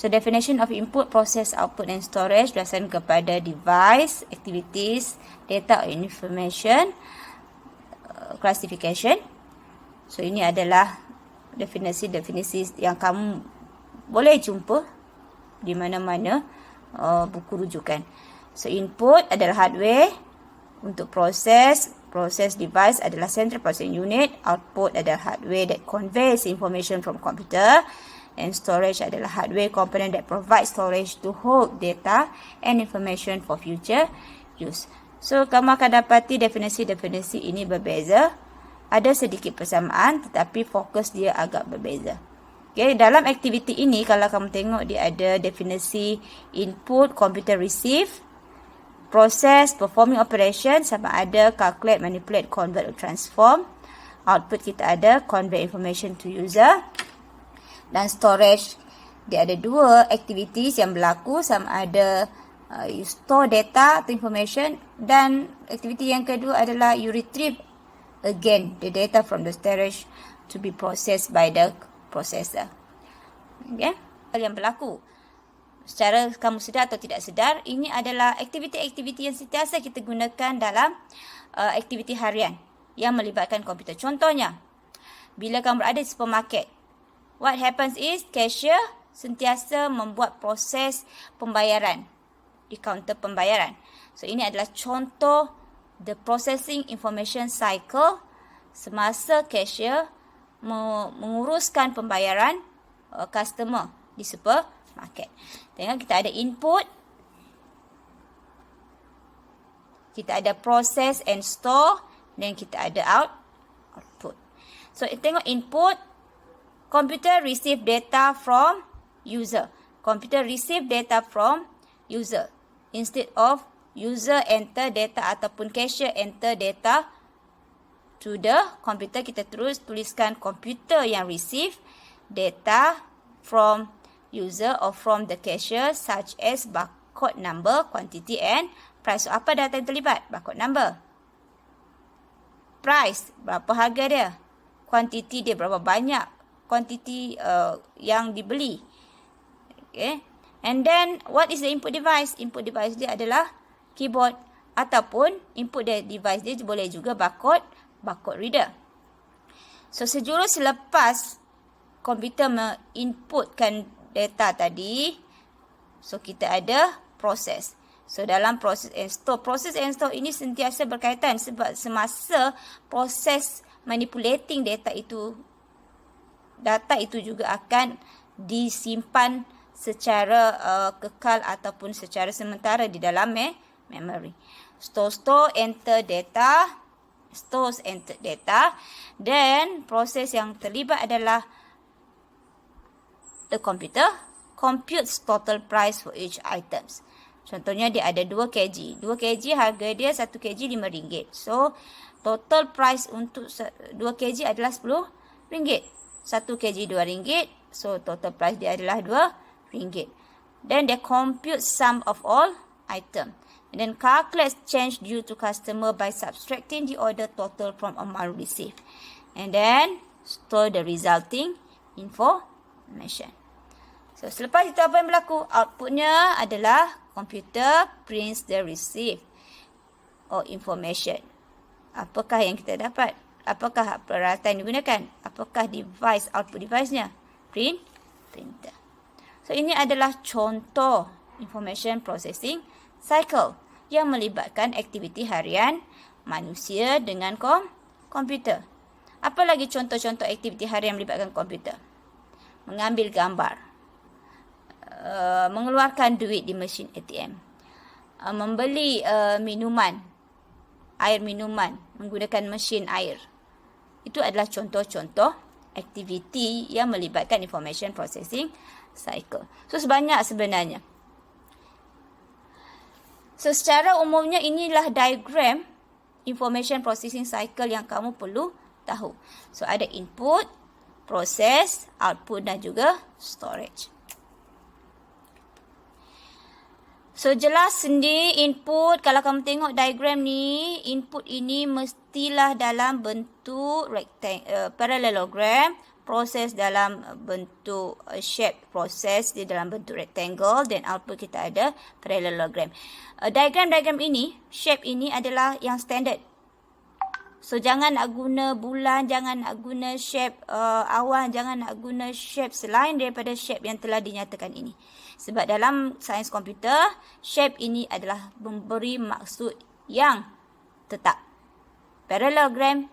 So definition of input, process, output and storage berdasarkan kepada device, activities, data or information, classification. So ini adalah definisi-definisi yang kamu boleh jumpa di mana-mana buku rujukan. So input adalah hardware, untuk proses device adalah central processing unit, output adalah hardware that conveys information from computer, and storage adalah hardware component that provides storage to hold data and information for future use. So kamu akan dapati definisi-definisi ini berbeza. Ada sedikit persamaan tetapi fokus dia agak berbeza. Okay, dalam aktiviti ini kalau kamu tengok dia ada definisi input, computer receive, process, performing operation, sama ada calculate, manipulate, convert or transform. Output kita ada convey information to user. Dan storage, dia ada dua activities yang berlaku, sama ada you store data atau information, dan aktiviti yang kedua adalah you retrieve again the data from the storage to be processed by the processor. Okay? Hal yang berlaku secara kamu sedar atau tidak sedar, ini adalah aktiviti-aktiviti yang sentiasa kita gunakan dalam aktiviti harian yang melibatkan komputer. Contohnya, bila kamu berada di supermarket, what happens is cashier sentiasa membuat proses pembayaran di kaunter pembayaran. So ini adalah contoh the processing information cycle semasa cashier menguruskan pembayaran customer di supermarket. Tengok, kita ada input, kita ada process and store, dan kita ada output. So tengok input, computer receive data from user. Computer receive data from user instead of user enter data ataupun cashier enter data to the computer. Kita terus tuliskan computer yang receive data from user or from the cashier, such as barcode number, quantity and price. So, apa data yang terlibat? Barcode number, price, berapa harga dia, quantity dia, berapa banyak quantity yang dibeli. Okay. And then what is the input device? Input device dia adalah keyboard, ataupun input device dia boleh juga barcode reader. So sejurus selepas komputer menginputkan data tadi, so kita ada proses. So dalam proses and store ini sentiasa berkaitan, sebab semasa proses manipulating data itu juga akan disimpan secara kekal ataupun secara sementara di dalam memory. Store enter data, stores enter data, dan proses yang terlibat adalah the computer computes total price for each items. Contohnya dia ada 2 kg. 2 kg harga dia 1 kg RM5. So total price untuk 2 kg adalah RM10. 1 kg RM2. So total price dia adalah RM2. Then they compute sum of all item. And then calculate change due to customer by subtracting the order total from amount received. And then store the resulting information. So selepas itu apa yang berlaku? Outputnya adalah computer prints the receipt or information. Apakah yang kita dapat? Apakah peralatan digunakan? Apakah device, output device-nya? Printer. So ini adalah contoh information processing cycle yang melibatkan aktiviti harian manusia dengan komputer. Apa lagi contoh-contoh aktiviti harian yang melibatkan komputer? Mengambil gambar, mengeluarkan duit di mesin ATM, membeli minuman, air minuman menggunakan mesin air. Itu adalah contoh-contoh aktiviti yang melibatkan information processing cycle. So sebanyak sebenarnya. So secara umumnya inilah diagram information processing cycle yang kamu perlu tahu. So ada input, proses, output dan juga storage. So jelas sendiri input, kalau kamu tengok diagram ni, input ini mestilah dalam bentuk parallelogram, proses dalam bentuk shape proses di dalam bentuk rectangle, dan output kita ada parallelogram. Diagram ini, shape ini adalah yang standard. So, jangan nak guna bulan, jangan nak guna shape awan, jangan nak guna shape selain daripada shape yang telah dinyatakan ini. Sebab dalam sains komputer, shape ini adalah memberi maksud yang tetap. Parallelogram